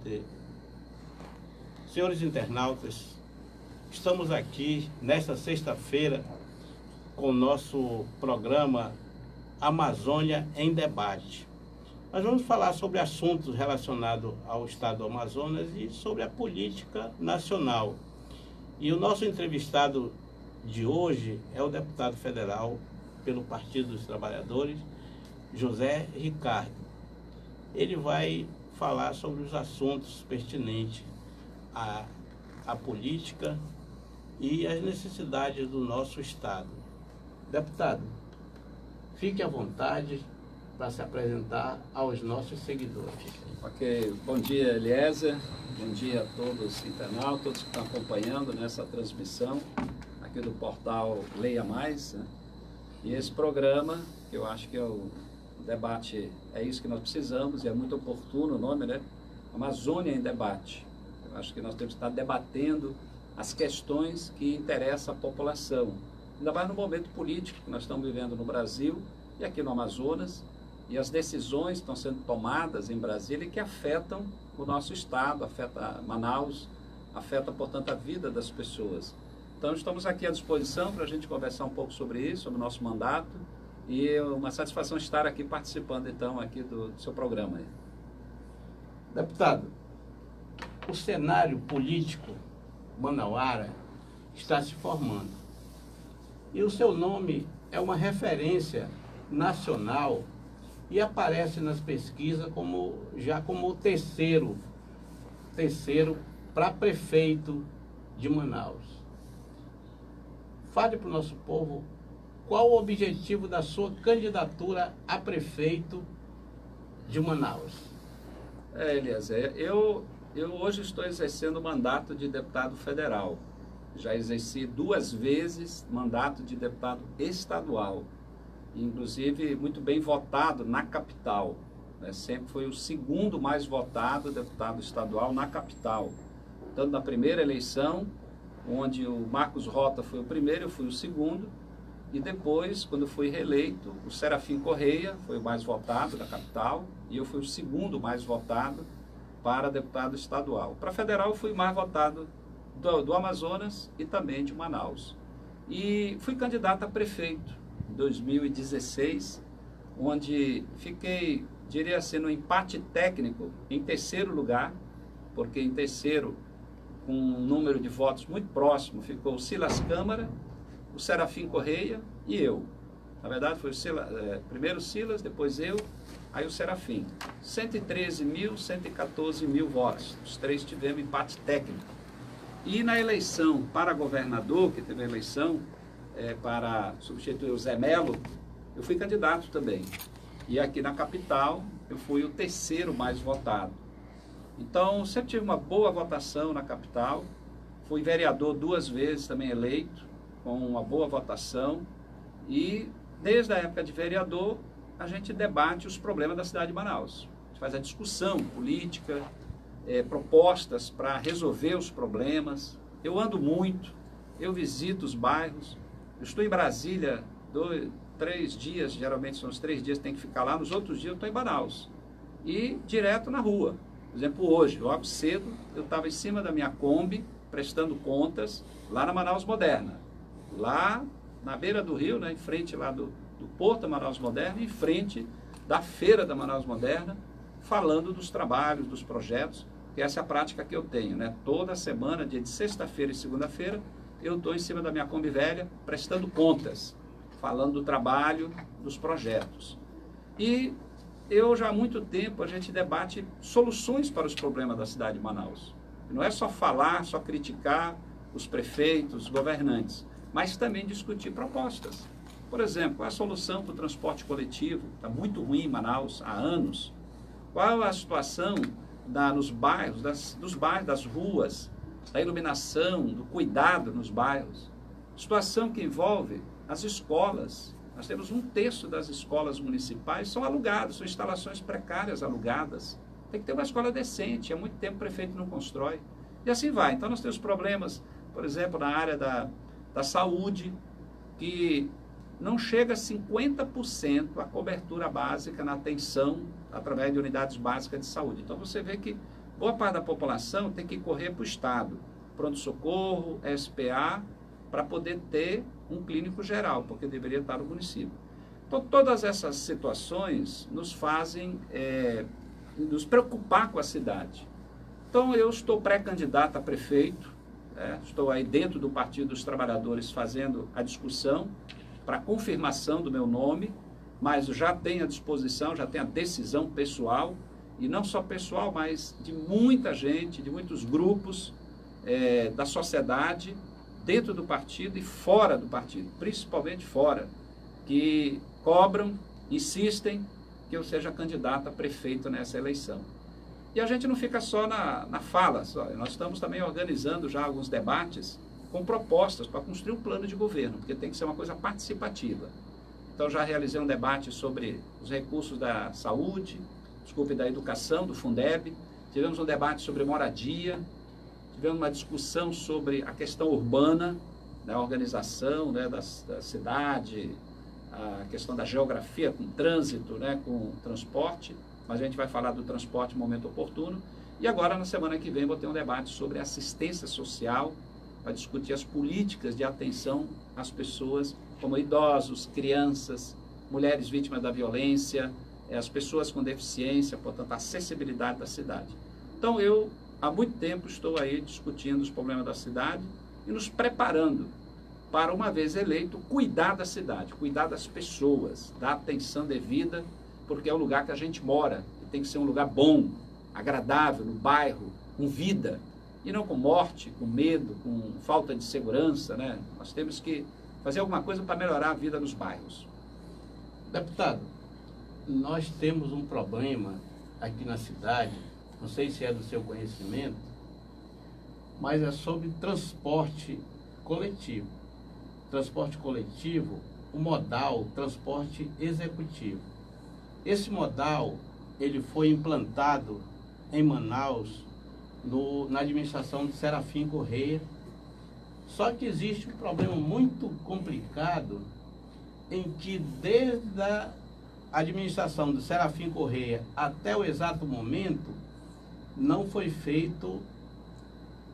presidente. Senhores internautas, estamos aqui nesta sexta-feira com o nosso programa Amazônia em Debate. Nós vamos falar sobre assuntos relacionados ao estado do Amazonas e sobre a política nacional. E o nosso entrevistado de hoje é o deputado federal pelo Partido dos Trabalhadores, José Ricardo. Ele vai falar sobre os assuntos pertinentes à política e às necessidades do nosso estado. Deputado, fique à vontade para se apresentar aos nossos seguidores. Ok, bom dia, Eliezer, bom dia a todos os internautas, todos que estão acompanhando nessa transmissão aqui do portal Leia Mais, né? E esse programa, que eu acho que é o debate, é isso que nós precisamos, e é muito oportuno o nome, né? Amazônia em Debate. Eu acho que nós temos que estar debatendo as questões que interessam a população, ainda mais no momento político que nós estamos vivendo no Brasil e aqui no Amazonas, e as decisões que estão sendo tomadas em Brasília que afetam o nosso estado, afeta Manaus, afeta, portanto, a vida das pessoas. Então, estamos aqui à disposição para a gente conversar um pouco sobre isso, sobre o nosso mandato, e é uma satisfação estar aqui participando, então, aqui do seu programa. Aí. Deputado, o cenário político manauara está se formando. E o seu nome é uma referência nacional e aparece nas pesquisas como o terceiro para prefeito de Manaus. Fale para o nosso povo qual o objetivo da sua candidatura a prefeito de Manaus. Eliezer, eu hoje estou exercendo o mandato de deputado federal. Já exerci 2 vezes mandato de deputado estadual. Inclusive muito bem votado na capital, né? Sempre foi o segundo mais votado deputado estadual na capital, tanto na primeira eleição, onde o Marcos Rota foi o primeiro, eu fui o segundo, e depois, quando fui reeleito, o Serafim Correia foi o mais votado da capital, e eu fui o segundo mais votado para deputado estadual. Para federal, eu fui mais votado do Amazonas e também de Manaus. E fui candidato a prefeito em 2016, onde fiquei, diria assim, no empate técnico em terceiro lugar, porque em terceiro, com um número de votos muito próximo, ficou o Silas Câmara, o Serafim Correia e eu. Na verdade, foi primeiro o Silas, depois eu, aí o Serafim. 113.000, 114.000 votos. Os 3 tivemos empate técnico. E na eleição para governador, que teve a eleição para substituir o Zé Melo, eu fui candidato também. E aqui na capital, eu fui o terceiro mais votado. Então, sempre tive uma boa votação na capital. Fui vereador 2 vezes também eleito, com uma boa votação. E desde a época de vereador, a gente debate os problemas da cidade de Manaus. A gente faz a discussão política, propostas para resolver os problemas. Eu ando muito, eu visito os bairros. Eu estou em Brasília 3 dias, geralmente são os 3 dias que tem que ficar lá. Nos outros dias eu estou em Manaus. E direto na rua. Por exemplo, hoje, logo cedo, eu estava em cima da minha Kombi, prestando contas, lá na Manaus Moderna. Lá na beira do rio, né, em frente lá do Porto da Manaus Moderna, em frente da feira da Manaus Moderna, falando dos trabalhos, dos projetos, que essa é a prática que eu tenho, né? Toda semana, dia de sexta-feira e segunda-feira, eu estou em cima da minha Kombi velha, prestando contas, falando do trabalho, dos projetos. E eu já há muito tempo, a gente debate soluções para os problemas da cidade de Manaus. Não é só falar, só criticar os prefeitos, os governantes, mas também discutir propostas. Por exemplo, qual é a solução para o transporte coletivo? Está muito ruim em Manaus há anos. Qual é a situação nos bairros, dos bairros, das ruas, da iluminação, do cuidado nos bairros? Situação que envolve as escolas. Nós temos 1/3 das escolas municipais são alugadas, são instalações precárias alugadas. Tem que ter uma escola decente, há muito tempo o prefeito não constrói. E assim vai. Então nós temos problemas, por exemplo, na área da saúde, que não chega a 50% a cobertura básica na atenção através de unidades básicas de saúde. Então você vê que boa parte da população tem que correr para o Estado, pronto-socorro, SPA, para poder ter um clínico geral, porque deveria estar no município. Então, todas essas situações nos fazem nos preocupar com a cidade. Então, eu estou pré-candidato a prefeito, estou aí dentro do Partido dos Trabalhadores fazendo a discussão para a confirmação do meu nome, mas já tenho à disposição, já tenho a decisão pessoal, e não só pessoal, mas de muita gente, de muitos grupos da sociedade, dentro do partido e fora do partido, principalmente fora, que cobram, insistem que eu seja candidato a prefeito nessa eleição. E a gente não fica só na fala, nós estamos também organizando já alguns debates com propostas para construir um plano de governo, porque tem que ser uma coisa participativa. Então já realizei um debate sobre os recursos da saúde, da educação, do Fundeb, tivemos um debate sobre moradia, tivemos uma discussão sobre a questão urbana, a organização da cidade, a questão da geografia com trânsito, com transporte, mas a gente vai falar do transporte no momento oportuno. E agora, na semana que vem, vou ter um debate sobre assistência social, para discutir as políticas de atenção às pessoas, como idosos, crianças, mulheres vítimas da violência, as pessoas com deficiência, portanto, a acessibilidade da cidade. Então, eu, há muito tempo, estou aí discutindo os problemas da cidade e nos preparando para, uma vez eleito, cuidar da cidade, cuidar das pessoas, dar atenção devida, porque é o lugar que a gente mora, e tem que ser um lugar bom, agradável, no bairro, com vida, e não com morte, com medo, com falta de segurança, Nós temos que fazer alguma coisa para melhorar a vida nos bairros. Deputado, nós temos um problema aqui na cidade, não sei se é do seu conhecimento, mas é sobre transporte coletivo. Transporte coletivo, o modal, transporte executivo. Esse modal, ele foi implantado em Manaus, na administração de Serafim Correia. Só que existe um problema muito complicado em que desde a administração de Serafim Correia até o exato momento não foi feito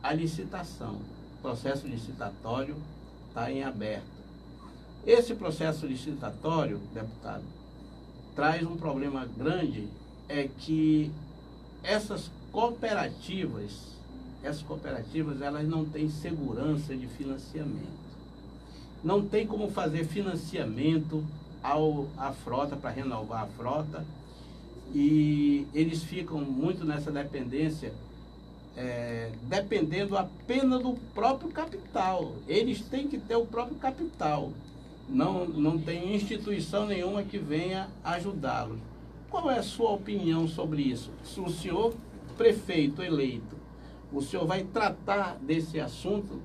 a licitação. O processo licitatório está em aberto. Esse processo licitatório, deputado, traz um problema grande, é que essas cooperativas, elas não têm segurança de financiamento. Não tem como fazer financiamento à frota, para renovar a frota, e eles ficam muito nessa dependência, dependendo apenas do próprio capital. Eles têm que ter o próprio capital. Não tem instituição nenhuma que venha ajudá-los. Qual é a sua opinião sobre isso? Se o senhor prefeito eleito, o senhor vai tratar desse assunto,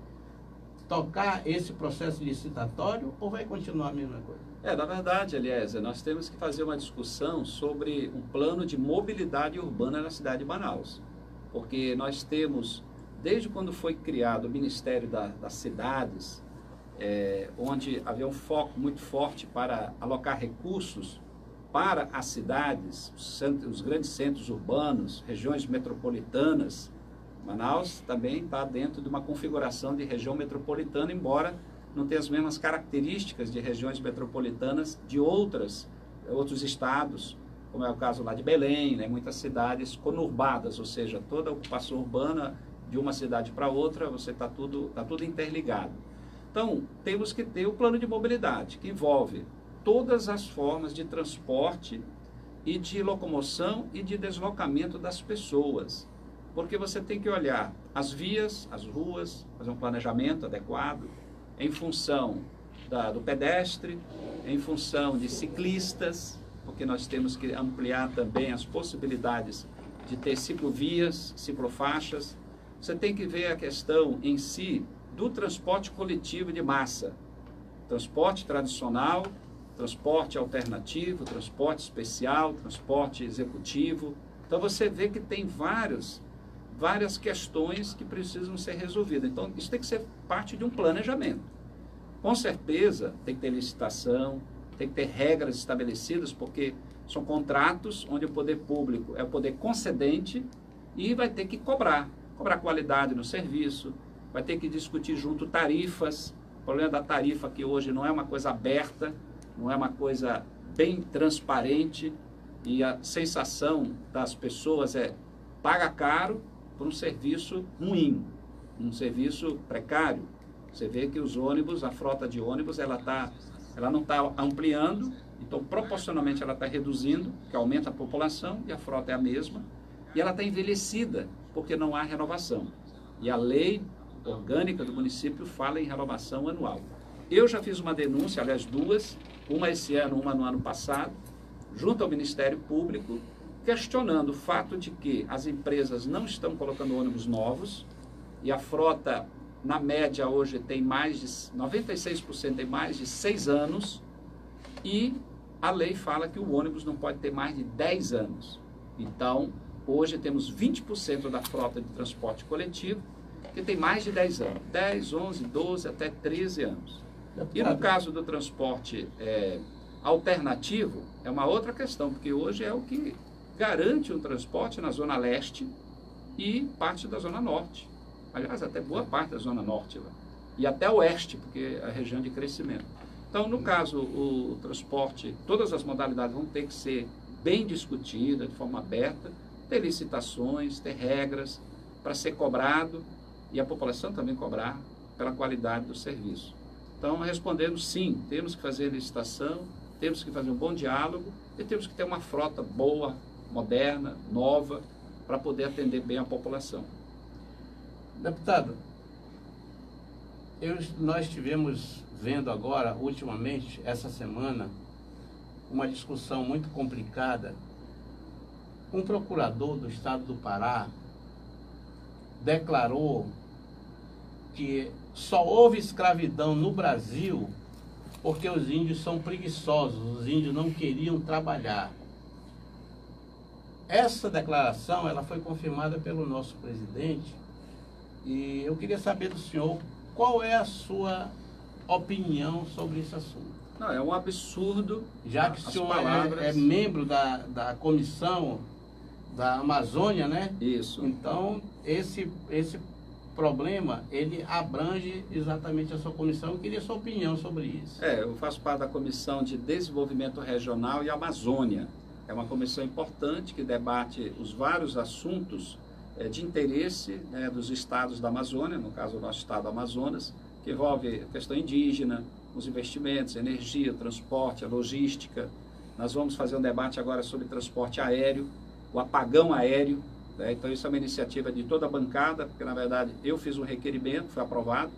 tocar esse processo licitatório, ou vai continuar a mesma coisa? Na verdade, Eliezer, nós temos que fazer uma discussão sobre um plano de mobilidade urbana na cidade de Manaus. Porque nós temos, desde quando foi criado o Ministério das Cidades, onde havia um foco muito forte para alocar recursos para as cidades, os grandes centros urbanos, regiões metropolitanas. Manaus também está dentro de uma configuração de região metropolitana, embora não tenha as mesmas características de regiões metropolitanas de outros estados, como é o caso lá de Belém, muitas cidades conurbadas, ou seja, toda a ocupação urbana de uma cidade para outra, tá tudo interligado. Então, temos que ter o plano de mobilidade, que envolve todas as formas de transporte e de locomoção e de deslocamento das pessoas. Porque você tem que olhar as vias, as ruas, fazer um planejamento adequado, em função do pedestre, em função de ciclistas, porque nós temos que ampliar também as possibilidades de ter ciclovias, ciclofaixas. Você tem que ver a questão em si do transporte coletivo de massa, transporte tradicional, transporte alternativo, transporte especial, transporte executivo. Então você vê que tem várias questões que precisam ser resolvidas. Então isso tem que ser parte de um planejamento. Com certeza tem que ter licitação, tem que ter regras estabelecidas, porque são contratos onde o poder público é o poder concedente e vai ter que cobrar qualidade no serviço, vai ter que discutir junto tarifas. O problema da tarifa que hoje não é uma coisa aberta, não é uma coisa bem transparente, e a sensação das pessoas é paga caro por um serviço ruim, um serviço precário. Você vê que os ônibus, a frota de ônibus, ela não está ampliando, então proporcionalmente ela está reduzindo, que aumenta a população, e a frota é a mesma, e ela está envelhecida, porque não há renovação. E a lei orgânica do município fala em renovação anual. Eu já fiz uma denúncia, aliás duas, uma esse ano, uma no ano passado, junto ao Ministério Público, questionando o fato de que as empresas não estão colocando ônibus novos, e a frota, na média, hoje tem mais de 96% tem mais de 6 anos, e a lei fala que o ônibus não pode ter mais de 10 anos. Então, hoje temos 20% da frota de transporte coletivo que tem mais de 10 anos, 10, 11, 12, até 13 anos. E no caso do transporte alternativo, é uma outra questão, porque hoje é o que garante o transporte na Zona Leste e parte da Zona Norte. Aliás, até boa parte da Zona Norte lá. E até Oeste, porque é a região de crescimento. Então, no caso, o transporte, todas as modalidades vão ter que ser bem discutidas, de forma aberta, ter licitações, ter regras para ser cobrado e a população também cobrar pela qualidade do serviço. Então, respondendo sim, temos que fazer licitação, temos que fazer um bom diálogo e temos que ter uma frota boa, moderna, nova, para poder atender bem a população. Deputado, nós estivemos vendo agora, ultimamente, essa semana, uma discussão muito complicada. Um procurador do estado do Pará declarou que só houve escravidão no Brasil porque os índios são preguiçosos, os índios não queriam trabalhar. Essa declaração ela foi confirmada pelo nosso presidente e eu queria saber do senhor qual é a sua opinião sobre esse assunto. Não, é um absurdo. Já que o senhor é membro da comissão da Amazônia, né? Isso. Então, esse problema, ele abrange exatamente a sua comissão. Eu queria a sua opinião sobre isso. Eu faço parte da Comissão de Desenvolvimento Regional e Amazônia. É uma comissão importante que debate os vários assuntos de interesse dos estados da Amazônia, no caso do nosso estado do Amazonas, que envolve a questão indígena, os investimentos, energia, transporte, a logística. Nós vamos fazer um debate agora sobre transporte aéreo, o apagão aéreo. Então isso é uma iniciativa de toda a bancada, porque na verdade eu fiz um requerimento, foi aprovado,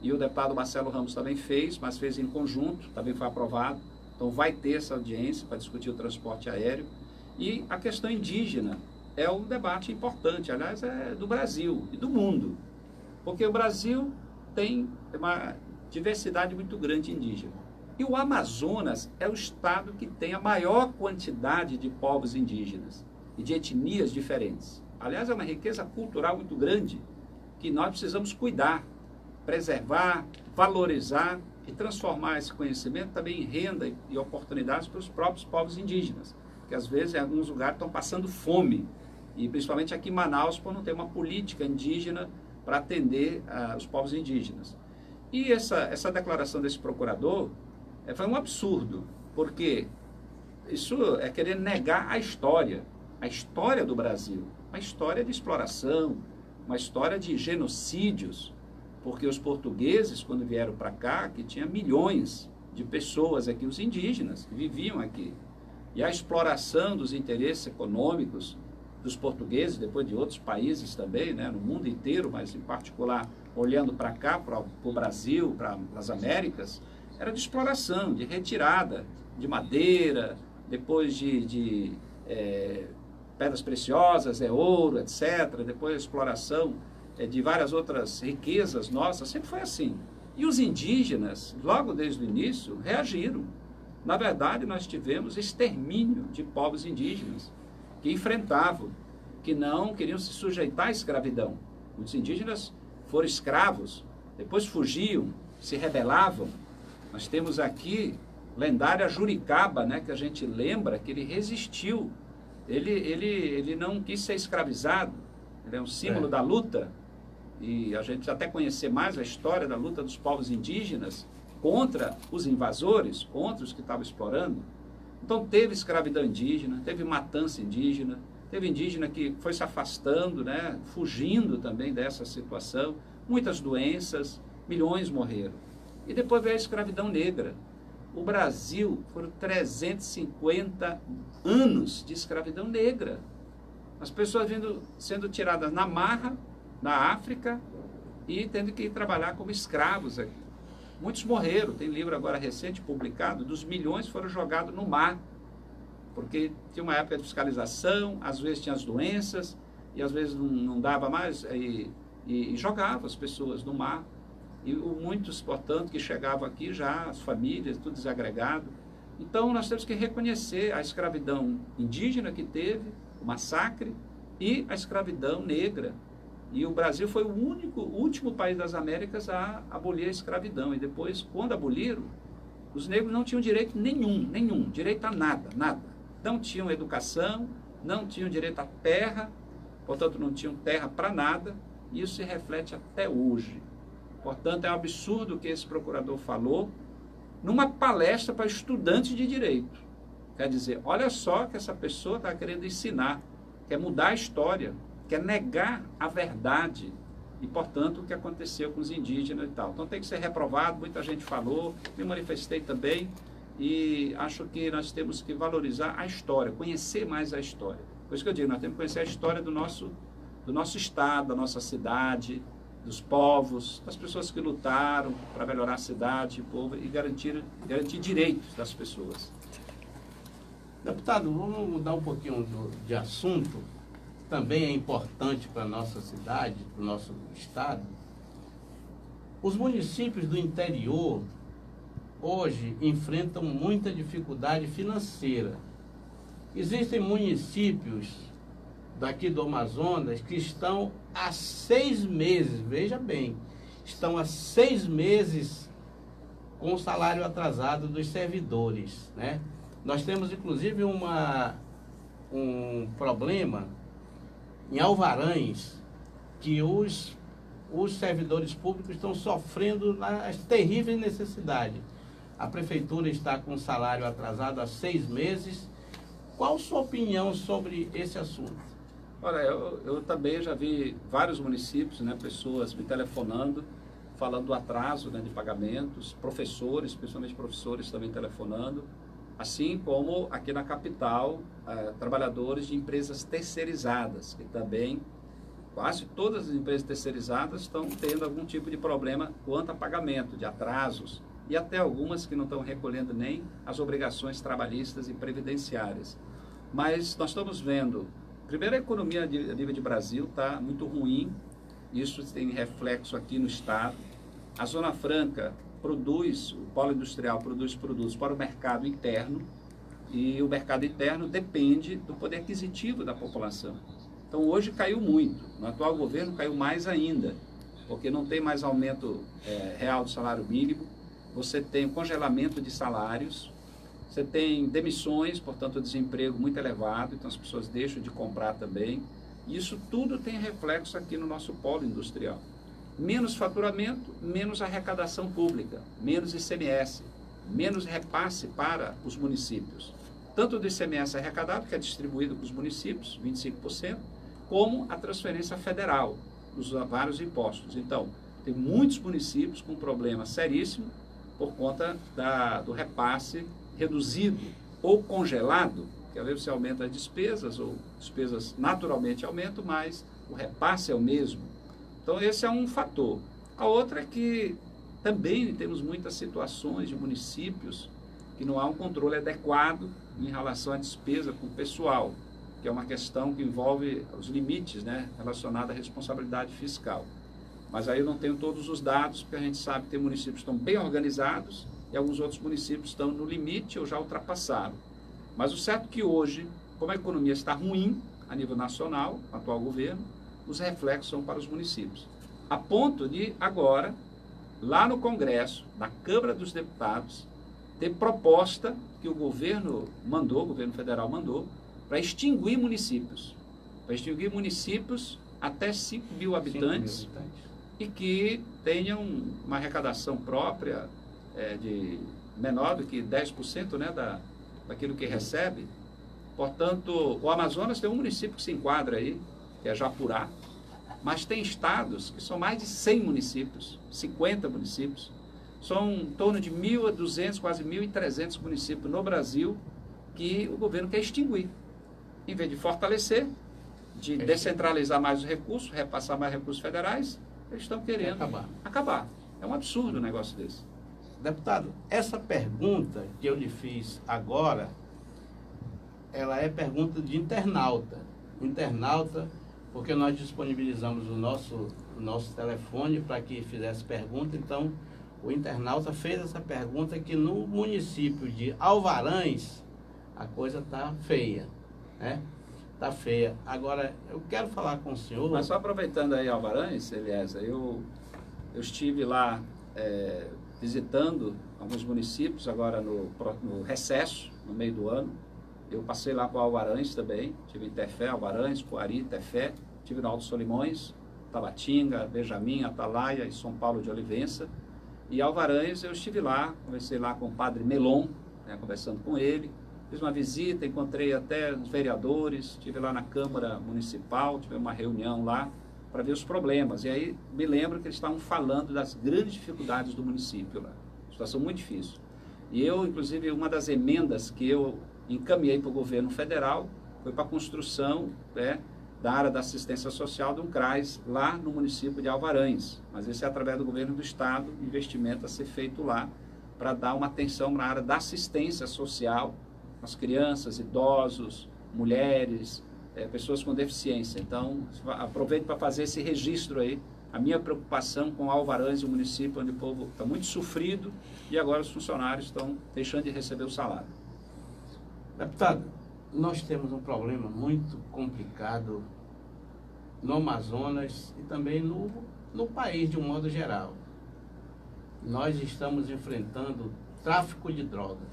e o deputado Marcelo Ramos também fez, mas fez em conjunto, também foi aprovado. Então vai ter essa audiência para discutir o transporte aéreo. E a questão indígena é um debate importante, aliás, é do Brasil e do mundo, porque o Brasil tem uma diversidade muito grande indígena. E o Amazonas é o estado que tem a maior quantidade de povos indígenas e de etnias diferentes. Aliás, é uma riqueza cultural muito grande que nós precisamos cuidar, preservar, valorizar e transformar esse conhecimento também em renda e oportunidades para os próprios povos indígenas, que às vezes em alguns lugares estão passando fome, e principalmente aqui em Manaus, por não ter uma política indígena para atender os povos indígenas. E essa declaração desse procurador foi um absurdo, porque isso é querer negar a história do Brasil, uma história de exploração, uma história de genocídios, porque os portugueses, quando vieram para cá, que tinha milhões de pessoas aqui, os indígenas, que viviam aqui, e a exploração dos interesses econômicos dos portugueses, depois de outros países também, no mundo inteiro, mas em particular olhando para cá, para o Brasil, para as Américas, era de exploração, de retirada de madeira, depois de pedras preciosas, ouro, etc. Depois a exploração de várias outras riquezas nossas, sempre foi assim. E os indígenas, logo desde o início, reagiram. Na verdade, nós tivemos extermínio de povos indígenas que enfrentavam, que não queriam se sujeitar à escravidão. Os indígenas foram escravos, depois fugiam, se rebelavam. Nós temos aqui lendária Juricaba, que a gente lembra que ele resistiu, ele não quis ser escravizado, ele é um símbolo da luta, e a gente precisa até conhecer mais a história da luta dos povos indígenas contra os invasores, contra os que estavam explorando. Então teve escravidão indígena, teve matança indígena, teve indígena que foi se afastando, né, fugindo também dessa situação, muitas doenças, milhões morreram. E depois veio a escravidão negra. O Brasil foram 350 anos de escravidão negra. As pessoas sendo tiradas na marra, na África, e tendo que ir trabalhar como escravos aqui. Muitos morreram, tem livro agora recente publicado, dos milhões foram jogados no mar, porque tinha uma época de fiscalização, às vezes tinha as doenças, e às vezes não dava mais, e jogava as pessoas no mar. E muitos, portanto, que chegavam aqui já, as famílias, tudo desagregado. Então, nós temos que reconhecer a escravidão indígena que teve, o massacre, e a escravidão negra. E o Brasil foi o último país das Américas a abolir a escravidão. E depois, quando aboliram, os negros não tinham direito nenhum, direito a nada. Não tinham educação, não tinham direito à terra, portanto, não tinham terra para nada, e isso se reflete até hoje. Portanto, é um absurdo o que esse procurador falou numa palestra para estudantes de direito. Quer dizer, olha só que essa pessoa está querendo ensinar, quer mudar a história, quer negar a verdade e, portanto, o que aconteceu com os indígenas e tal. Então tem que ser reprovado, muita gente falou, me manifestei também, e acho que nós temos que valorizar a história, conhecer mais a história. Por isso que eu digo, nós temos que conhecer a história do nosso estado, da nossa cidade, dos povos, das pessoas que lutaram para melhorar a cidade, o povo, e garantir direitos das pessoas. Deputado, vamos mudar um pouquinho de assunto, também é importante para a nossa cidade, para o nosso estado. Os municípios do interior hoje enfrentam muita dificuldade financeira. Existem municípios daqui do Amazonas que estão há 6 meses, veja bem, estão há 6 meses com o salário atrasado dos servidores, né? Nós temos inclusive um problema em Alvarães, que os servidores públicos estão sofrendo as terríveis necessidades. A prefeitura está com o salário atrasado há 6 meses. Qual a sua opinião sobre esse assunto? Olha, eu também já vi vários municípios, né, pessoas me telefonando, falando do atraso, né, de pagamentos, professores, principalmente professores também telefonando, assim como aqui na capital, trabalhadores de empresas terceirizadas, que também, quase todas as empresas terceirizadas estão tendo algum tipo de problema quanto a pagamento, de atrasos, e até algumas que não estão recolhendo nem as obrigações trabalhistas e previdenciárias. Mas nós estamos vendo, primeiro, a economia a nível de Brasil está muito ruim, isso tem reflexo aqui no estado. A Zona Franca produz, o polo industrial produz produtos para o mercado interno, e o mercado interno depende do poder aquisitivo da população. Então hoje caiu muito, no atual governo caiu mais ainda, porque não tem mais aumento real do salário mínimo, você tem congelamento de salários, você tem demissões, portanto o desemprego muito elevado, então as pessoas deixam de comprar também. Isso tudo tem reflexo aqui no nosso polo industrial. Menos faturamento, menos arrecadação pública, menos ICMS, menos repasse para os municípios. Tanto do ICMS arrecadado, que é distribuído para os municípios, 25%, como a transferência federal, dos vários impostos. Então, tem muitos municípios com problema seríssimo por conta do repasse reduzido ou congelado, que às vezes você aumenta as despesas, ou despesas naturalmente aumentam, mas o repasse é o mesmo. Então esse é um fator. A outra é que também temos muitas situações de municípios que não há um controle adequado em relação à despesa com o pessoal, que é uma questão que envolve os limites, né, relacionados à responsabilidade fiscal. Mas aí eu não tenho todos os dados, porque a gente sabe que tem municípios que estão bem organizados e alguns outros municípios estão no limite ou já ultrapassaram. Mas o certo é que hoje, como a economia está ruim a nível nacional, o atual governo, os reflexos são para os municípios. A ponto de agora, lá no Congresso, na Câmara dos Deputados, ter proposta que o governo mandou, o governo federal mandou, para extinguir municípios. Para extinguir municípios até 5 mil habitantes e que tenham uma arrecadação própria de menor do que 10%, né, daquilo que recebe. Portanto, o Amazonas tem um município que se enquadra aí, que é Japurá, mas tem estados que são mais de 100 municípios, 50 municípios. São em torno de 1.200, quase 1.300 municípios no Brasil que o governo quer extinguir. Em vez de fortalecer, de descentralizar mais os recursos, repassar mais recursos federais, eles estão querendo acabar. É um absurdo um negócio desse. Deputado, essa pergunta que eu lhe fiz agora, ela é pergunta de internauta. Internauta, porque nós disponibilizamos o nosso telefone para que fizesse pergunta. Então, o internauta fez essa pergunta que no município de Alvarães, a coisa está feia, né? Está feia. Agora, eu quero falar com o senhor... Mas só aproveitando aí Alvarães, Eliezer, eu estive lá visitando alguns municípios agora no recesso, no meio do ano. Eu passei lá por Alvarães também, tive em Tefé, Alvarães, Coari, Tefé, tive no Alto Solimões, Tabatinga, Benjamin, Atalaia e São Paulo de Olivença. E Alvarães eu estive lá, conversei lá com o padre Melon, né, conversando com ele, fiz uma visita, encontrei até os vereadores, estive lá na Câmara Municipal, tive uma reunião lá para ver os problemas. E aí me lembro que eles estavam falando das grandes dificuldades do município lá, situação muito difícil. E eu, inclusive, uma das emendas que eu encaminhei para o governo federal foi para a construção da área da assistência social de um CRAS lá no município de Alvarães. Mas esse é através do governo do estado, investimento a ser feito lá para dar uma atenção na área da assistência social às crianças, idosos, mulheres, pessoas com deficiência. Então, aproveito para fazer esse registro aí, a minha preocupação com Alvarães, o município onde o povo está muito sofrido e agora os funcionários estão deixando de receber o salário. Deputado, nós temos um problema muito complicado no Amazonas e também no país de um modo geral. Nós estamos enfrentando tráfico de drogas.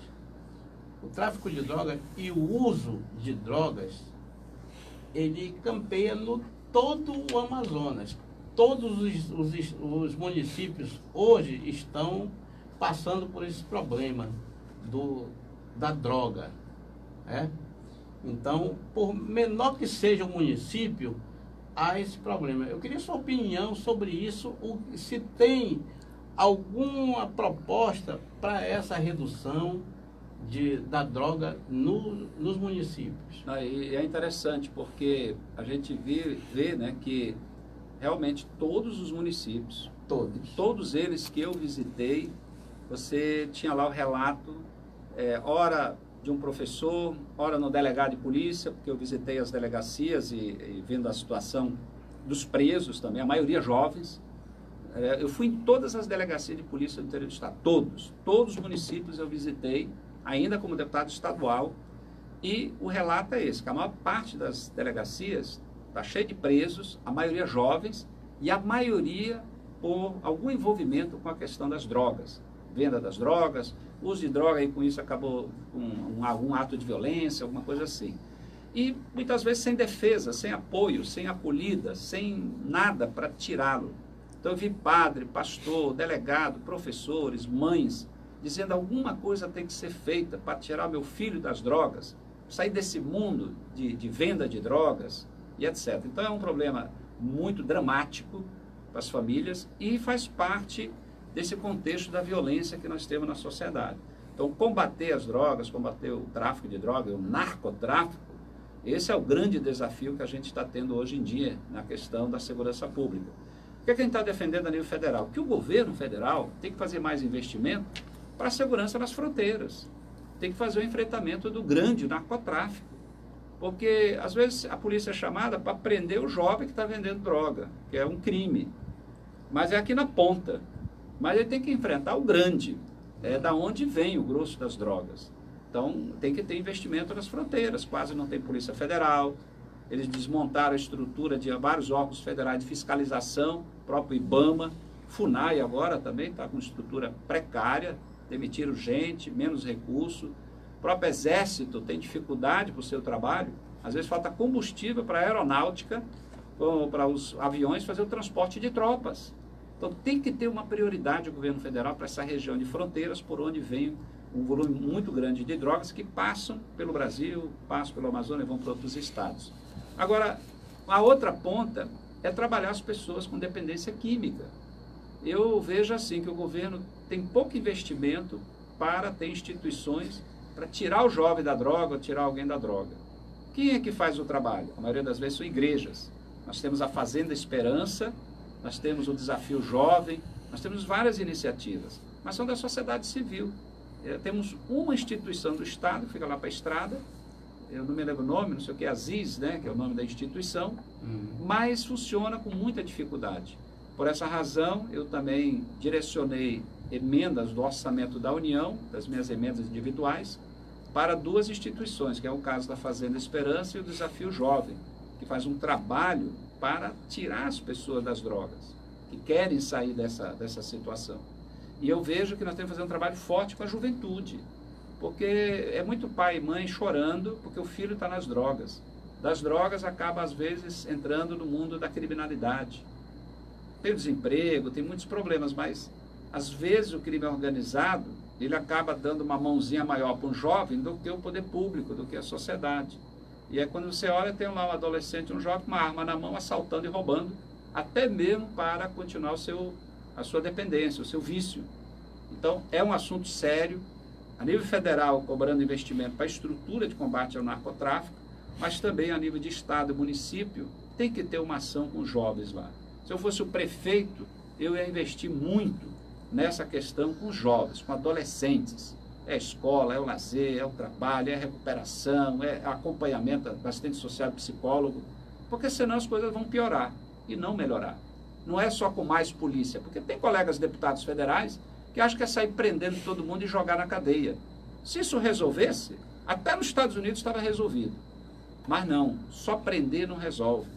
O tráfico de drogas e o uso de drogas, ele campeia no todo o Amazonas. Todos os municípios hoje estão passando por esse problema da droga. Então, por menor que seja o município, há esse problema. Eu queria sua opinião sobre isso, se tem alguma proposta para essa redução da droga nos municípios. E é interessante porque a gente vê, né, que realmente todos os municípios, todos eles que eu visitei, você tinha lá o relato, ora de um professor, ora no delegado de polícia, porque eu visitei as delegacias e vendo a situação dos presos também, a maioria jovens. Eu fui em todas as delegacias de polícia do interior do estado, todos os municípios eu visitei, ainda como deputado estadual, e o relato é esse, que a maior parte das delegacias está cheia de presos, a maioria jovens, e a maioria por algum envolvimento com a questão das drogas, venda das drogas, uso de droga, e com isso acabou com algum ato de violência, alguma coisa assim. E muitas vezes sem defesa, sem apoio, sem acolhida, sem nada para tirá-lo. Então eu vi padre, pastor, delegado, professores, mães, dizendo alguma coisa tem que ser feita para tirar meu filho das drogas, sair desse mundo de venda de drogas e etc. Então é um problema muito dramático para as famílias e faz parte desse contexto da violência que nós temos na sociedade. Então, combater as drogas, combater o tráfico de drogas, o narcotráfico, esse é o grande desafio que a gente está tendo hoje em dia na questão da segurança pública. O que a gente está defendendo a nível federal? Que o governo federal tem que fazer mais investimento para a segurança nas fronteiras. Tem que fazer o enfrentamento do grande narcotráfico. Porque, às vezes, a polícia é chamada para prender o jovem que está vendendo droga, que é um crime. Mas é aqui na ponta. Mas ele tem que enfrentar o grande, da onde vem o grosso das drogas. Então, tem que ter investimento nas fronteiras. Quase não tem polícia federal. Eles desmontaram a estrutura de vários órgãos federais de fiscalização, próprio IBAMA, FUNAI agora também está com estrutura precária, demitiram gente, menos recurso. O próprio Exército tem dificuldade para o seu trabalho. Às vezes falta combustível para a aeronáutica, para os aviões fazer o transporte de tropas. Então tem que ter uma prioridade o governo federal para essa região de fronteiras, por onde vem um volume muito grande de drogas que passam pelo Brasil, passam pelo Amazonas e vão para outros estados. Agora, a outra ponta é trabalhar as pessoas com dependência química. Eu vejo assim que o governo tem pouco investimento para ter instituições para tirar o jovem da droga ou tirar alguém da droga. Quem é que faz o trabalho? A maioria das vezes são igrejas. Nós temos a Fazenda Esperança, nós temos o Desafio Jovem, nós temos várias iniciativas, mas são da sociedade civil. Temos uma instituição do Estado que fica lá para a estrada, eu não me lembro o nome, não sei o que, Aziz, né, que é o nome da instituição, mas funciona com muita dificuldade. Por essa razão, eu também direcionei emendas do orçamento da União, das minhas emendas individuais, para duas instituições, que é o caso da Fazenda Esperança e o Desafio Jovem, que faz um trabalho para tirar as pessoas das drogas, que querem sair dessa situação. E eu vejo que nós temos que fazer um trabalho forte com a juventude, porque é muito pai e mãe chorando porque o filho está nas drogas. Das drogas acaba, às vezes, entrando no mundo da criminalidade. Tem desemprego, tem muitos problemas, mas, às vezes, o crime organizado, ele acaba dando uma mãozinha maior para um jovem do que o poder público, do que a sociedade. E é quando você olha, tem lá um adolescente, um jovem com uma arma na mão, assaltando e roubando, até mesmo para continuar a sua dependência, o seu vício. Então, é um assunto sério, a nível federal, cobrando investimento para a estrutura de combate ao narcotráfico, mas também a nível de estado e município, tem que ter uma ação com os jovens lá. Se eu fosse o prefeito, eu ia investir muito nessa questão com os jovens, com adolescentes. É a escola, é o lazer, é o trabalho, é a recuperação, é acompanhamento do assistente social e psicólogo, porque senão as coisas vão piorar e não melhorar. Não é só com mais polícia, porque tem colegas deputados federais que acham que é sair prendendo todo mundo e jogar na cadeia. Se isso resolvesse, até nos Estados Unidos estava resolvido. Mas não, só prender não resolve.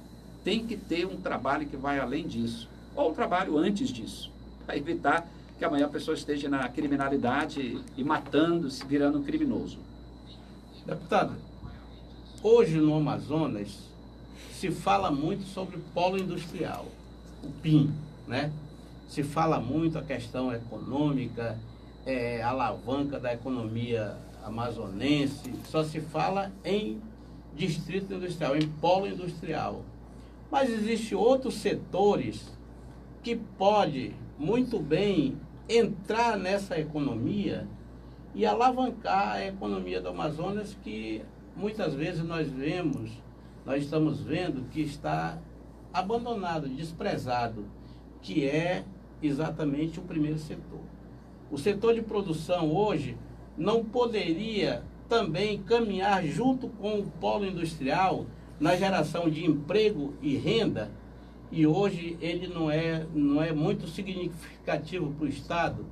Tem que ter um trabalho que vai além disso, ou um trabalho antes disso, para evitar que amanhã a pessoa esteja na criminalidade e matando, se virando um criminoso. Deputado, hoje no Amazonas se fala muito sobre o polo industrial, o PIN, né? Se fala muito a questão econômica, a alavanca da economia amazonense, só se fala em distrito industrial, em polo industrial. Mas existem outros setores que podem muito bem entrar nessa economia e alavancar a economia do Amazonas, que muitas vezes nós estamos vendo que está abandonado, desprezado, que é exatamente o primeiro setor. O setor de produção hoje não poderia também caminhar junto com o polo industrial na geração de emprego e renda, e hoje ele não é muito significativo para o Estado.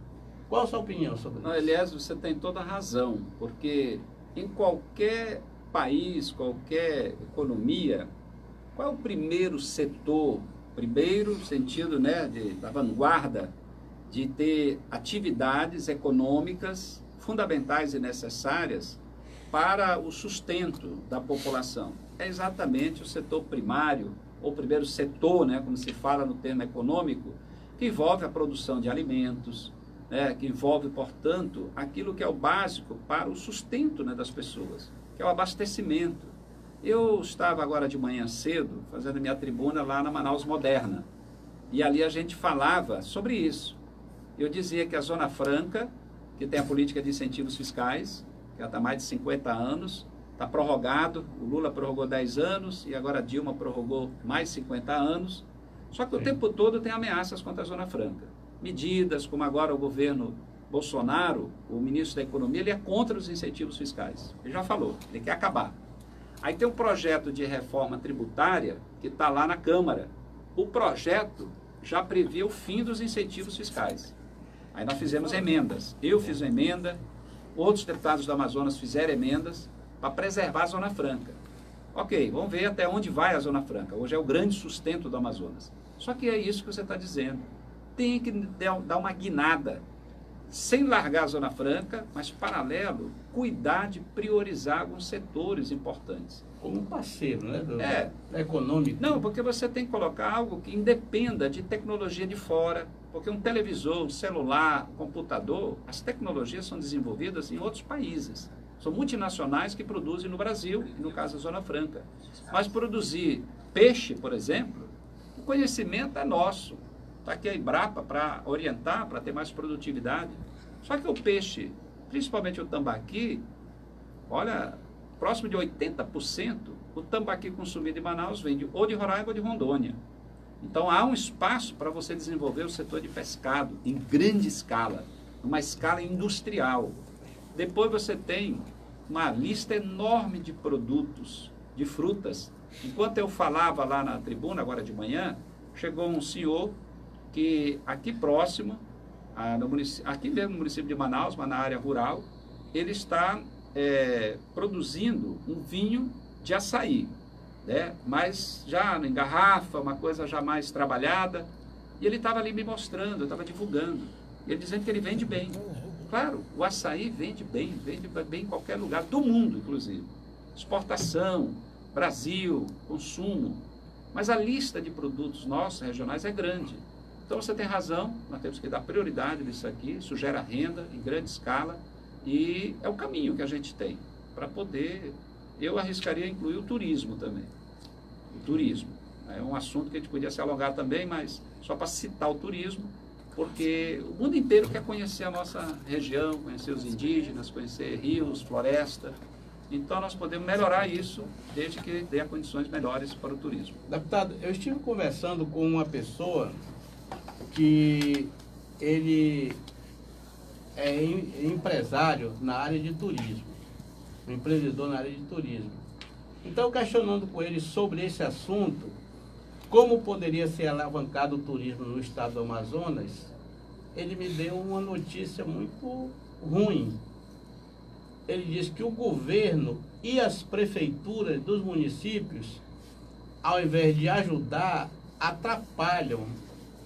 Qual a sua opinião sobre isso? Aliás, você tem toda a razão, porque em qualquer país, qualquer economia, qual é o primeiro setor, primeiro sentido, né, da vanguarda, de ter atividades econômicas fundamentais e necessárias para o sustento da população? É exatamente o setor primário, ou primeiro setor, né, como se fala no termo econômico, que envolve a produção de alimentos, né, que envolve, portanto, aquilo que é o básico para o sustento, né, das pessoas, que é o abastecimento. Eu estava agora de manhã cedo fazendo a minha tribuna lá na Manaus Moderna, e ali a gente falava sobre isso. Eu dizia que a Zona Franca, que tem a política de incentivos fiscais, que já está há mais de 50 anos, está prorrogado, o Lula prorrogou 10 anos e agora a Dilma prorrogou mais 50 anos, só que o tempo todo tem ameaças contra a Zona Franca. Medidas como agora o governo Bolsonaro, o ministro da Economia, ele é contra os incentivos fiscais. Ele já falou, ele quer acabar. Aí tem um projeto de reforma tributária que está lá na Câmara. O projeto já previa o fim dos incentivos fiscais. Aí nós fizemos emendas. Eu fiz uma emenda, outros deputados do Amazonas fizeram emendas para preservar a Zona Franca. Ok, vamos ver até onde vai a Zona Franca. Hoje é o grande sustento do Amazonas. Só que é isso que você está dizendo. Tem que dar uma guinada. sem largar a Zona Franca, mas paralelo, cuidar de priorizar alguns setores importantes. Como um parceiro, né? Econômico. Não, porque você tem que colocar algo que independa de tecnologia de fora, porque um televisor, um celular, um computador, as tecnologias são desenvolvidas em outros países. São multinacionais que produzem no Brasil, e no caso da Zona Franca. Mas produzir peixe, por exemplo, o conhecimento é nosso. Está aqui a Embrapa para orientar, para ter mais produtividade. Só que o peixe, principalmente o tambaqui, olha, próximo de 80%, o tambaqui consumido em Manaus vem ou de Roraima ou de Rondônia. Então há um espaço para você desenvolver o setor de pescado em grande escala, numa escala industrial. Depois você tem uma lista enorme de produtos, de frutas. Enquanto eu falava lá na tribuna, agora de manhã, chegou um senhor que aqui próximo, aqui mesmo no município de Manaus, mas na área rural, ele está produzindo um vinho de açaí, né? Mas já em garrafa, uma coisa já mais trabalhada, e ele estava ali me mostrando, eu estava divulgando, ele dizendo que ele vende bem. Claro, o açaí vende bem em qualquer lugar, do mundo inclusive, exportação, Brasil, consumo, mas a lista de produtos nossos, regionais, é grande. Então você tem razão, nós temos que dar prioridade nisso aqui, isso gera renda em grande escala, e é o caminho que a gente tem para poder, eu arriscaria incluir o turismo também. O turismo é um assunto que a gente podia se alongar também, mas só para citar o turismo, porque o mundo inteiro quer conhecer a nossa região, conhecer os indígenas, conhecer rios, floresta. Então nós podemos melhorar isso desde que dê condições melhores para o turismo. Deputado, eu estive conversando com uma pessoa que ele é empresário na área de turismo, um empreendedor na área de turismo. Então, questionando com ele sobre esse assunto, como poderia ser alavancado o turismo no estado do Amazonas, ele me deu uma notícia muito ruim. Ele disse que o governo e as prefeituras dos municípios, ao invés de ajudar, atrapalham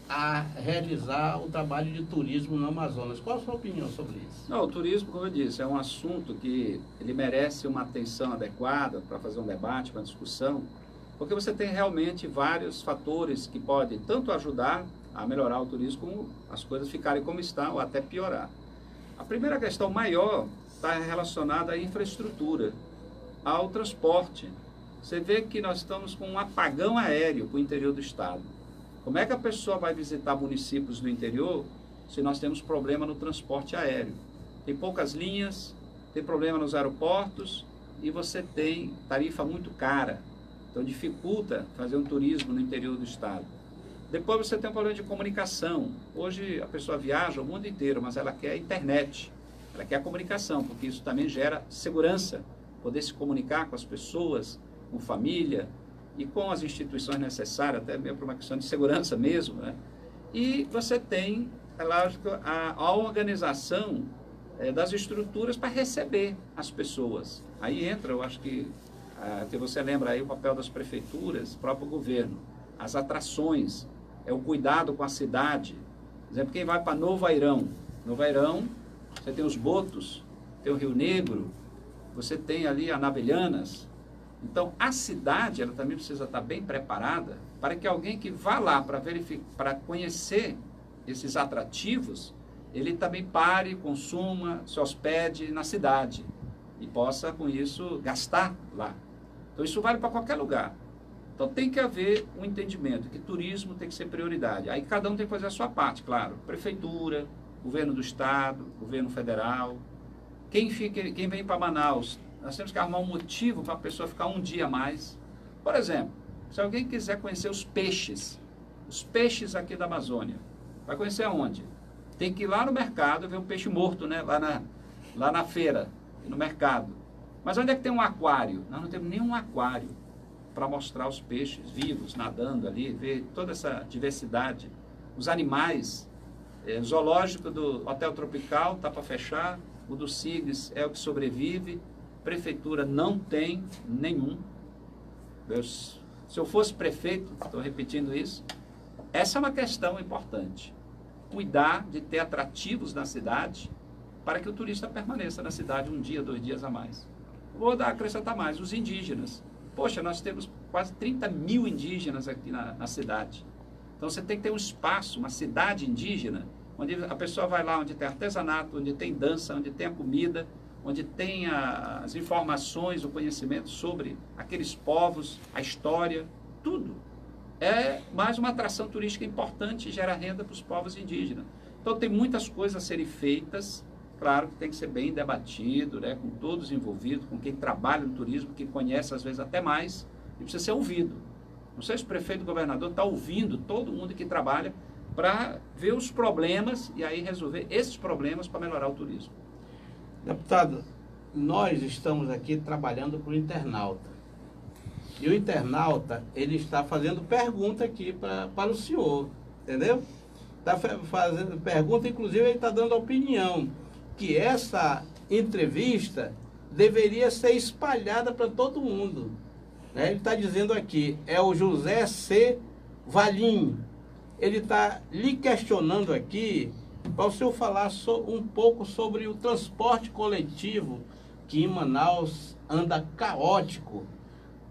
a realizar o trabalho de turismo no Amazonas. Qual a sua opinião sobre isso? Não, o turismo, como eu disse, é um assunto que ele merece uma atenção adequada para fazer um debate, uma discussão, porque você tem realmente vários fatores que podem tanto ajudar a melhorar o turismo, como as coisas ficarem como estão ou até piorar. A primeira questão maior está relacionada à infraestrutura, ao transporte. Você vê que nós estamos com um apagão aéreo para o interior do estado. Como é que a pessoa vai visitar municípios do interior se nós temos problema no transporte aéreo? Tem poucas linhas, tem problema nos aeroportos e você tem tarifa muito cara. Então dificulta fazer um turismo no interior do estado. Depois você tem um problema de comunicação. Hoje a pessoa viaja o mundo inteiro, mas ela quer internet, ela quer a comunicação, porque isso também gera segurança, poder se comunicar com as pessoas, com família, e com as instituições necessárias, até mesmo por uma questão de segurança mesmo, né? E você tem, é lógico, a organização das estruturas para receber as pessoas. Aí entra, eu acho que você lembra aí o papel das prefeituras, próprio governo, as atrações, o cuidado com a cidade. Por exemplo, quem vai para Novo Airão, você tem os Botos, tem o Rio Negro, você tem ali a Navelhanas. Então, a cidade, ela também precisa estar bem preparada para que alguém que vá lá para verificar, para conhecer esses atrativos, ele também pare, consuma, se hospede na cidade e possa, com isso, gastar lá. Então, isso vale para qualquer lugar. Então, tem que haver um entendimento que turismo tem que ser prioridade. Aí, cada um tem que fazer a sua parte, claro. Prefeitura, governo do estado, governo federal. Quem vem para Manaus, nós temos que arrumar um motivo para a pessoa ficar um dia a mais. Por exemplo, se alguém quiser conhecer os peixes aqui da Amazônia, vai conhecer aonde? Tem que ir lá no mercado ver um peixe morto, né? lá na feira, no mercado. Mas onde é que tem um aquário? Nós não temos nenhum aquário para mostrar os peixes vivos, nadando ali, ver toda essa diversidade. Os animais, o zoológico do Hotel Tropical está para fechar, o do Signes é o que sobrevive. Prefeitura não tem nenhum. Se eu fosse prefeito, estou repetindo isso, essa é uma questão importante. cuidar de ter atrativos na cidade para que o turista permaneça na cidade um dia, 2 dias a mais. Vou acrescentar mais, os indígenas. Poxa, nós temos quase 30 mil indígenas aqui na cidade. Então você tem que ter um espaço, uma cidade indígena, onde a pessoa vai lá, onde tem artesanato, onde tem dança, onde tem a comida, onde tem as informações, o conhecimento sobre aqueles povos, a história, tudo. É mais uma atração turística importante e gera renda para os povos indígenas. Então tem muitas coisas a serem feitas, claro que tem que ser bem debatido, né, com todos envolvidos, com quem trabalha no turismo, que conhece às vezes até mais, e precisa ser ouvido. Não sei se o prefeito e o governador estão ouvindo todo mundo que trabalha para ver os problemas e aí resolver esses problemas para melhorar o turismo. Deputado, nós estamos aqui trabalhando para o internauta. E o internauta, ele está fazendo pergunta aqui para o senhor, entendeu? Está fazendo pergunta, inclusive ele está dando opinião, que essa entrevista deveria ser espalhada para todo mundo. Né? Ele está dizendo aqui, é o José C. Valim. Ele está lhe questionando aqui para o senhor falar um pouco sobre o transporte coletivo, que em Manaus anda caótico.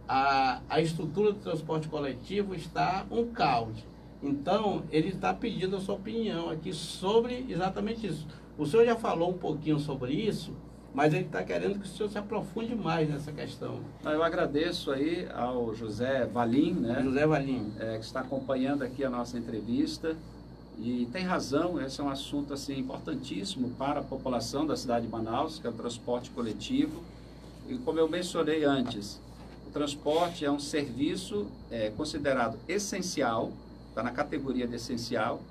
A estrutura do transporte coletivo está um caos. Então, ele está pedindo a sua opinião aqui sobre exatamente isso. O senhor já falou um pouquinho sobre isso, mas ele está querendo que o senhor se aprofunde mais nessa questão. Eu agradeço aí ao José Valim, né? José Valim. Que está acompanhando aqui a nossa entrevista. E tem razão, esse é um assunto assim, importantíssimo para a população da cidade de Manaus, que é o transporte coletivo. E como eu mencionei antes, o transporte é um serviço considerado essencial, está na categoria de essencial.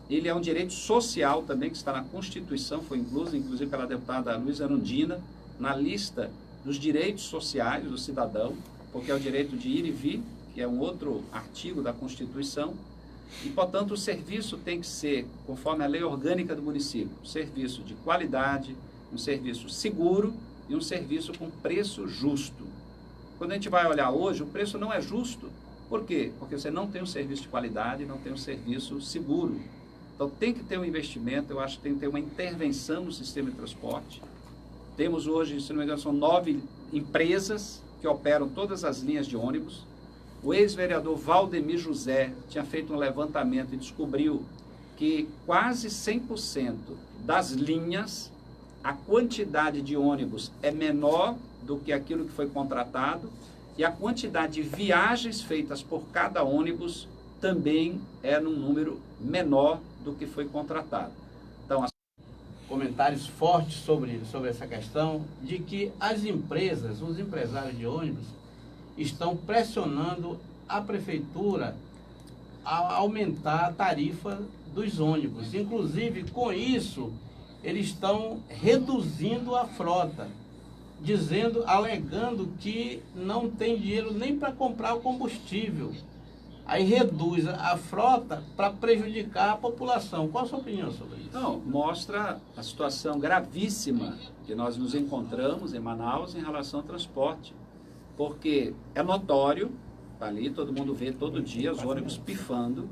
Ele é um direito social também, que está na Constituição, foi incluso, inclusive pela deputada Luísa Erundina, na lista dos direitos sociais do cidadão, porque é o direito de ir e vir, que é um outro artigo da Constituição, e, portanto, o serviço tem que ser, conforme a lei orgânica do município, um serviço de qualidade, um serviço seguro e um serviço com preço justo. Quando a gente vai olhar hoje, o preço não é justo. Por quê? Porque você não tem um serviço de qualidade, não tem um serviço seguro. Então tem que ter um investimento, eu acho que tem que ter uma intervenção no sistema de transporte. Temos hoje, se não me engano, são 9 empresas que operam todas as linhas de ônibus. O ex-vereador Valdemir José tinha feito um levantamento e descobriu que quase 100% das linhas, a quantidade de ônibus é menor do que aquilo que foi contratado e a quantidade de viagens feitas por cada ônibus também é num número menor do que foi contratado. Então, comentários fortes sobre essa questão de que as empresas, os empresários de ônibus, estão pressionando a prefeitura a aumentar a tarifa dos ônibus. Inclusive, com isso, eles estão reduzindo a frota, alegando que não tem dinheiro nem para comprar o combustível. Aí reduz a frota para prejudicar a população. Qual a sua opinião sobre isso? Não, mostra a situação gravíssima que nós nos encontramos em Manaus em relação ao transporte. Porque é notório, tá ali, todo mundo vê todo dia os ônibus pifando,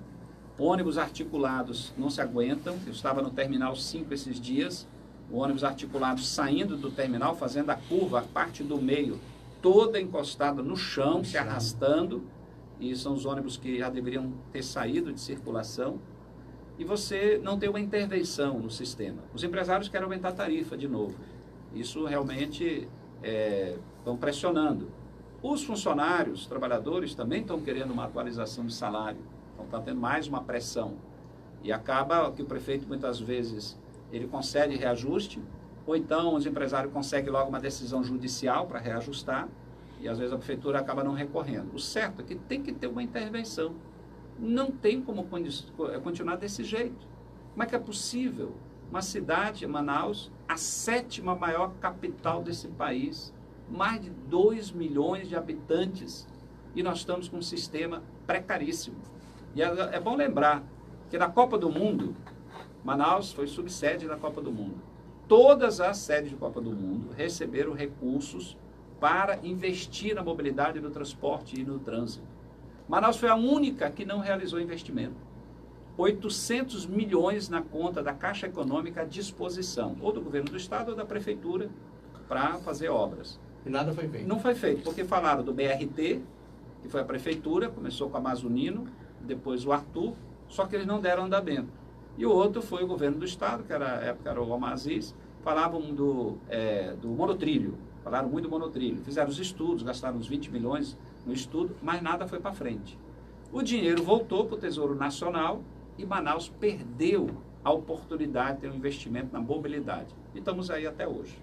ônibus articulados não se aguentam. Eu estava no Terminal 5 esses dias, o ônibus articulado saindo do terminal, fazendo a curva, a parte do meio toda encostada no chão, se arrastando, e são os ônibus que já deveriam ter saído de circulação, e você não tem uma intervenção no sistema. Os empresários querem aumentar a tarifa de novo. Isso realmente estão pressionando. Os funcionários, os trabalhadores também estão querendo uma atualização de salário, então está tendo mais uma pressão. E acaba que o prefeito muitas vezes ele concede reajuste, ou então os empresários conseguem logo uma decisão judicial para reajustar, e às vezes a prefeitura acaba não recorrendo. O certo é que tem que ter uma intervenção. Não tem como continuar desse jeito. Como é que é possível uma cidade, Manaus, a 7ª maior capital desse país, mais de 2 milhões de habitantes, e nós estamos com um sistema precaríssimo. E é bom lembrar que na Copa do Mundo, Manaus foi subsede da Copa do Mundo. Todas as sedes de Copa do Mundo receberam recursos para investir na mobilidade, no transporte e no trânsito. Manaus foi a única que não realizou investimento. 800 milhões na conta da Caixa Econômica à disposição, ou do governo do estado ou da prefeitura, para fazer obras. E nada foi feito? Não foi feito, porque falaram do BRT, que foi a prefeitura, começou com a Amazonino, depois o Arthur, só que eles não deram andamento. E o outro foi o governo do estado, que na época era o Omar Aziz, falavam do monotrilho, falaram muito do monotrilho, fizeram os estudos, gastaram uns 20 milhões no estudo, mas nada foi para frente. O dinheiro voltou para o Tesouro Nacional e Manaus perdeu a oportunidade de ter um investimento na mobilidade. E estamos aí até hoje.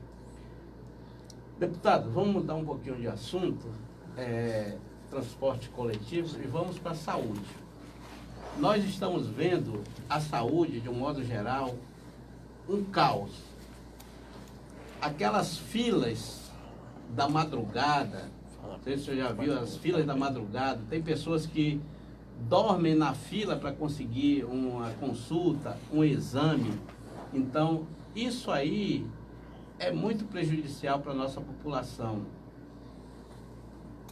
Deputado, vamos mudar um pouquinho de assunto, transporte coletivo, e vamos para a saúde. Nós estamos vendo a saúde, de um modo geral, um caos. Aquelas filas da madrugada, não sei se você já viu as filas da madrugada, tem pessoas que dormem na fila para conseguir uma consulta, um exame. Então, isso aí é muito prejudicial para a nossa população.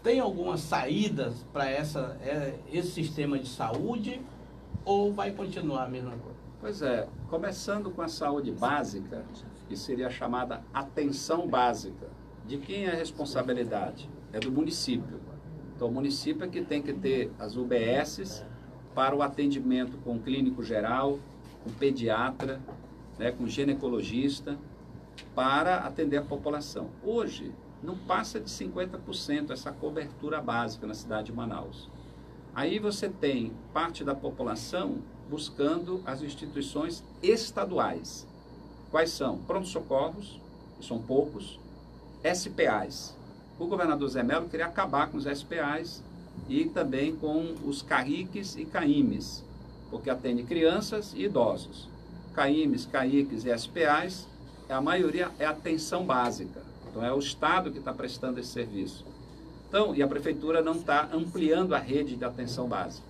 Tem algumas saídas para esse sistema de saúde ou vai continuar a mesma coisa? Pois é, começando com a saúde básica, que seria a chamada atenção básica. De quem é a responsabilidade? É do município. Então, o município é que tem que ter as UBSs para o atendimento com clínico geral, com pediatra, né, com ginecologista, para atender a população. Hoje, não passa de 50% essa cobertura básica na cidade de Manaus. Aí você tem parte da população buscando as instituições estaduais. Quais são? Pronto-socorros, que são poucos, SPAs. O governador Zé Melo queria acabar com os SPAs e também com os CAICs e CAIMs, porque atende crianças e idosos. CAIMs, CAICs e SPAs, a maioria é atenção básica. Então é o Estado que está prestando esse serviço. Então, e a Prefeitura não está ampliando a rede de atenção básica.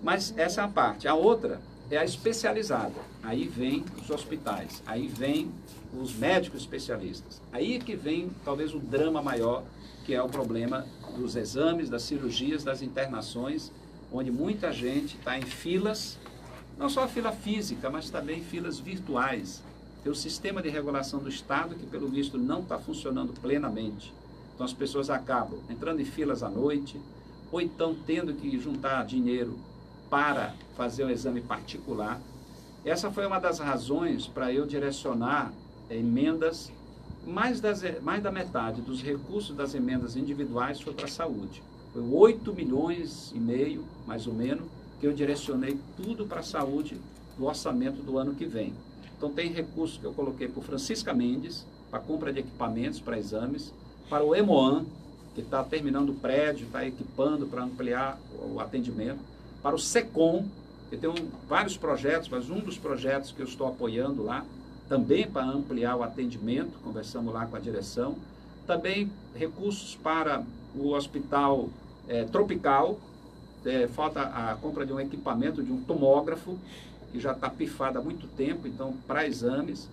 Mas essa é a parte. A outra é a especializada. Aí vem os hospitais, aí vem os médicos especialistas. Aí é que vem talvez o drama maior, que é o problema dos exames, das cirurgias, das internações, onde muita gente está em filas, não só a fila física, mas também filas virtuais. Tem o sistema de regulação do Estado, que pelo visto não está funcionando plenamente. Então as pessoas acabam entrando em filas à noite, ou então tendo que juntar dinheiro para fazer um exame particular. Essa foi uma das razões para eu direcionar emendas, mais da metade dos recursos das emendas individuais foi para a saúde. Foi 8 milhões e meio, mais ou menos, que eu direcionei tudo para a saúde do orçamento do ano que vem. Então tem recursos que eu coloquei para o Francisca Mendes, para compra de equipamentos para exames, para o Hemoan, que está terminando o prédio, está equipando para ampliar o atendimento, para o SECOM, que tem vários projetos, mas um dos projetos que eu estou apoiando lá, também para ampliar o atendimento, conversamos lá com a direção, também recursos para o Hospital Tropical, falta a compra de um equipamento, de um tomógrafo, que já está pifado há muito tempo, então, para exames.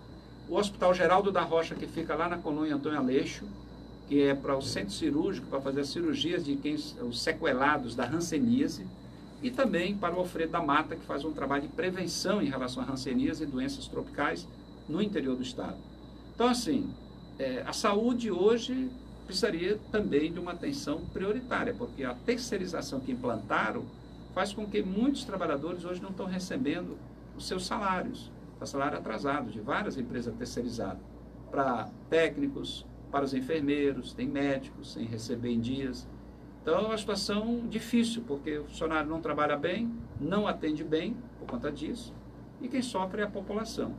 O Hospital Geraldo da Rocha, que fica lá na colônia Antônio Aleixo, que é para o centro cirúrgico, para fazer as cirurgias de os sequelados da hanseníase, e também para o Alfredo da Mata, que faz um trabalho de prevenção em relação à hanseníase e doenças tropicais no interior do estado. Então, assim, a saúde hoje precisaria também de uma atenção prioritária, porque a terceirização que implantaram faz com que muitos trabalhadores hoje não estão recebendo os seus salários, o salário atrasado de várias empresas terceirizadas, para técnicos, para os enfermeiros, tem médicos sem receber em dias. Então é uma situação difícil, porque o funcionário não trabalha bem, não atende bem por conta disso, e quem sofre é a população.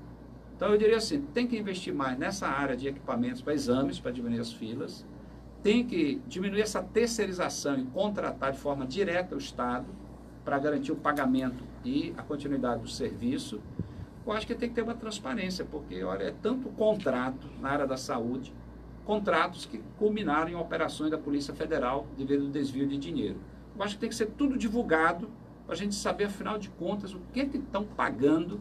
Então eu diria assim, tem que investir mais nessa área de equipamentos para exames, para diminuir as filas, tem que diminuir essa terceirização e contratar de forma direta o Estado para garantir o pagamento e a continuidade do serviço. Eu acho que tem que ter uma transparência, porque, olha, é tanto contrato na área da saúde, contratos que culminaram em operações da Polícia Federal devido ao desvio de dinheiro. Eu acho que tem que ser tudo divulgado para a gente saber, afinal de contas, o que estão pagando,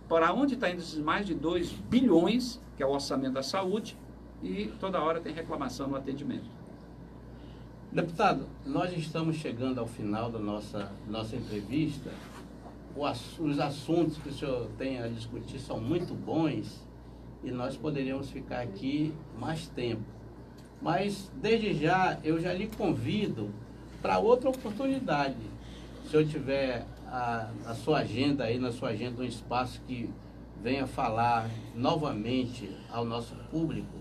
para onde está indo esses mais de 2 bilhões, que é o orçamento da saúde, e toda hora tem reclamação no atendimento. Deputado, nós estamos chegando ao final da nossa entrevista os assuntos que o senhor tem a discutir são muito bons e nós poderíamos ficar aqui mais tempo. Mas, desde já, eu já lhe convido para outra oportunidade. Se o senhor tiver a sua agenda aí, na sua agenda, um espaço que venha falar novamente ao nosso público,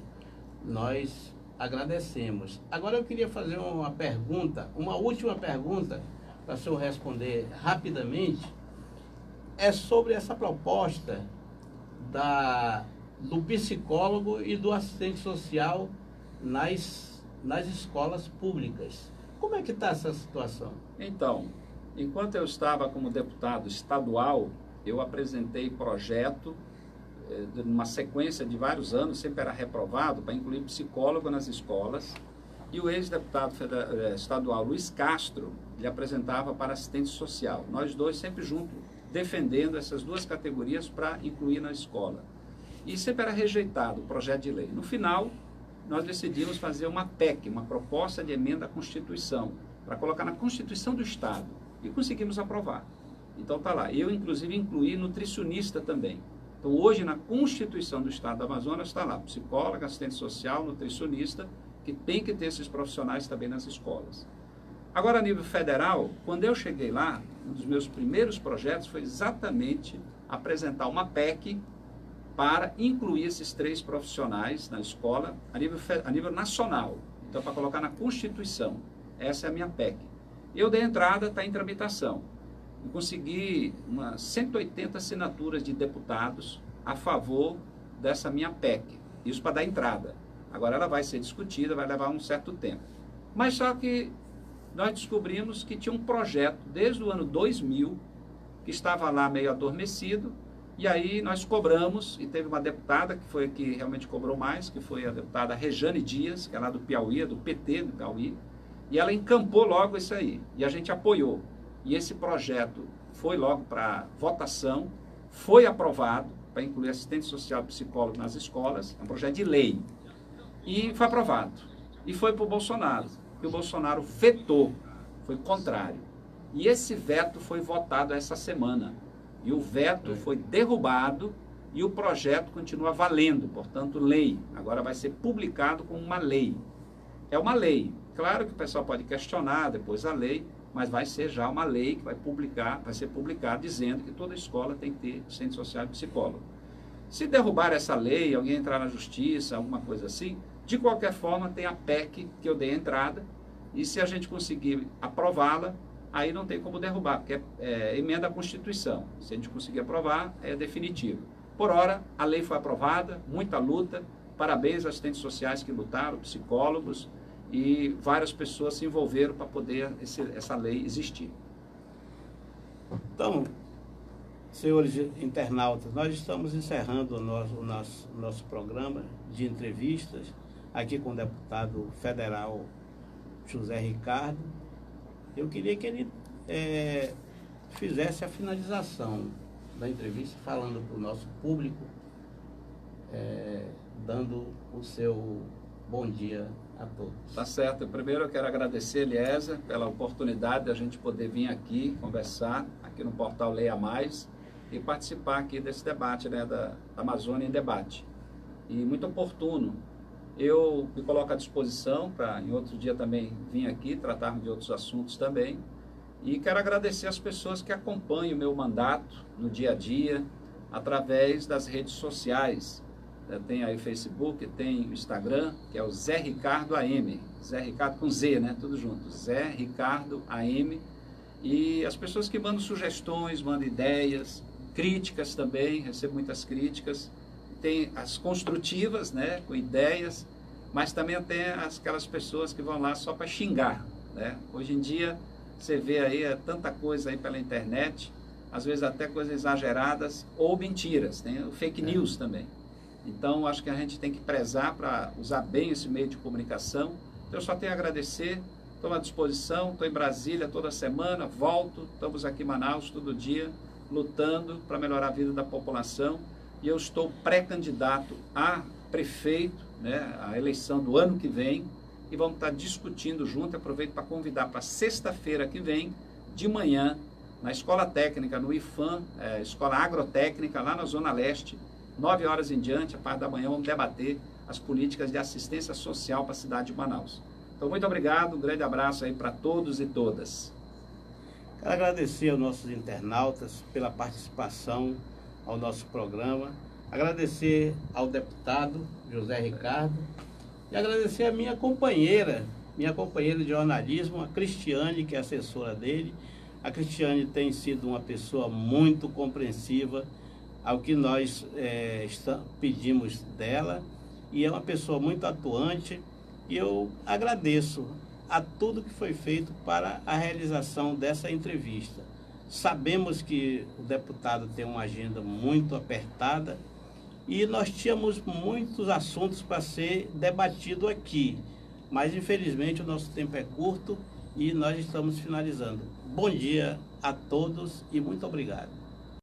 nós agradecemos. Agora eu queria fazer uma pergunta, uma última pergunta, para o senhor responder rapidamente, é sobre essa proposta do psicólogo e do assistente social nas escolas públicas. Como é que está essa situação? Então, enquanto eu estava como deputado estadual, eu apresentei projeto, numa sequência de vários anos, sempre era reprovado, para incluir psicólogo nas escolas, e o ex-deputado estadual Luiz Castro, ele apresentava para assistente social. Nós dois sempre juntos, defendendo essas duas categorias para incluir na escola. E sempre era rejeitado o projeto de lei. No final, nós decidimos fazer uma PEC, uma proposta de emenda à Constituição, para colocar na Constituição do Estado. E conseguimos aprovar. Então está lá. Eu, inclusive, incluí nutricionista também. Então, hoje, na Constituição do Estado do Amazonas, está lá, psicóloga, assistente social, nutricionista, que tem que ter esses profissionais também nas escolas. Agora, a nível federal, quando eu cheguei lá, um dos meus primeiros projetos foi exatamente apresentar uma PEC para incluir esses 3 profissionais na escola a nível nacional. Então, para colocar na Constituição. Essa é a minha PEC. Eu dei entrada, está em tramitação. Eu consegui umas 180 assinaturas de deputados a favor dessa minha PEC. Isso para dar entrada. Agora ela vai ser discutida, vai levar um certo tempo. Mas só que nós descobrimos que tinha um projeto desde o ano 2000 que estava lá meio adormecido, e aí nós cobramos, e teve uma deputada que foi a que realmente cobrou mais, que foi a deputada Rejane Dias, que é lá do Piauí, do PT do Piauí, e ela encampou logo isso aí, e a gente apoiou. E esse projeto foi logo para votação, foi aprovado para incluir assistente social e psicólogo nas escolas, é um projeto de lei, e foi aprovado. E foi para o Bolsonaro, e o Bolsonaro vetou, foi contrário. E esse veto foi votado essa semana, e o veto foi derrubado, e o projeto continua valendo, portanto, lei. Agora vai ser publicado como uma lei. É uma lei. Claro que o pessoal pode questionar depois a lei, mas vai ser já uma lei que vai ser publicada dizendo que toda escola tem que ter assistente social e psicólogo. Se derrubar essa lei, alguém entrar na justiça, alguma coisa assim, de qualquer forma tem a PEC que eu dei entrada, e se a gente conseguir aprová-la, aí não tem como derrubar, porque é emenda à Constituição. Se a gente conseguir aprovar, é definitivo. Por hora, a lei foi aprovada, muita luta, parabéns aos assistentes sociais que lutaram, psicólogos, e várias pessoas se envolveram para poder essa lei existir. Então, senhores internautas, nós estamos encerrando o nosso programa de entrevistas aqui com o deputado federal José Ricardo. Eu queria que ele fizesse a finalização da entrevista, falando para o nosso público, dando o seu bom dia a todos. Tá certo. Primeiro eu quero agradecer, Eliezer, pela oportunidade de a gente poder vir aqui conversar, aqui no portal Leia Mais, e participar aqui desse debate, né, da Amazônia em Debate. E muito oportuno. Eu me coloco à disposição para, em outro dia também, vir aqui, tratarmos de outros assuntos também. E quero agradecer as pessoas que acompanham o meu mandato no dia a dia, através das redes sociais. Tem aí o Facebook, tem o Instagram, que é o Zé Ricardo AM. Zé Ricardo com Z, né? Tudo junto. Zé Ricardo AM. E as pessoas que mandam sugestões, mandam ideias, críticas também, recebo muitas críticas. Tem as construtivas, né? Com ideias, mas também tem aquelas pessoas que vão lá só para xingar, né? Hoje em dia, você vê aí tanta coisa aí pela internet, às vezes até coisas exageradas ou mentiras. Tem o fake news também. Então, acho que a gente tem que prezar para usar bem esse meio de comunicação. Então, eu só tenho a agradecer, estou à disposição, estou em Brasília toda semana, volto, estamos aqui em Manaus todo dia, lutando para melhorar a vida da população. E eu estou pré-candidato a prefeito, né, a eleição do ano que vem, e vamos estar discutindo junto. Aproveito para convidar para sexta-feira que vem, de manhã, na Escola Técnica, no IFAM, Escola Agrotécnica, lá na Zona Leste, 9 horas em diante, a parte da manhã, vamos debater as políticas de assistência social para a cidade de Manaus. Então, muito obrigado, um grande abraço aí para todos e todas. Quero agradecer aos nossos internautas pela participação ao nosso programa, agradecer ao deputado José Ricardo e agradecer a minha companheira de jornalismo, a Cristiane, que é assessora dele. A Cristiane tem sido uma pessoa muito compreensiva ao que nós pedimos dela e é uma pessoa muito atuante, e eu agradeço a tudo que foi feito para a realização dessa entrevista. Sabemos que o deputado tem uma agenda muito apertada e nós tínhamos muitos assuntos para ser debatido aqui, mas infelizmente o nosso tempo é curto e nós estamos finalizando. Bom dia a todos e muito obrigado.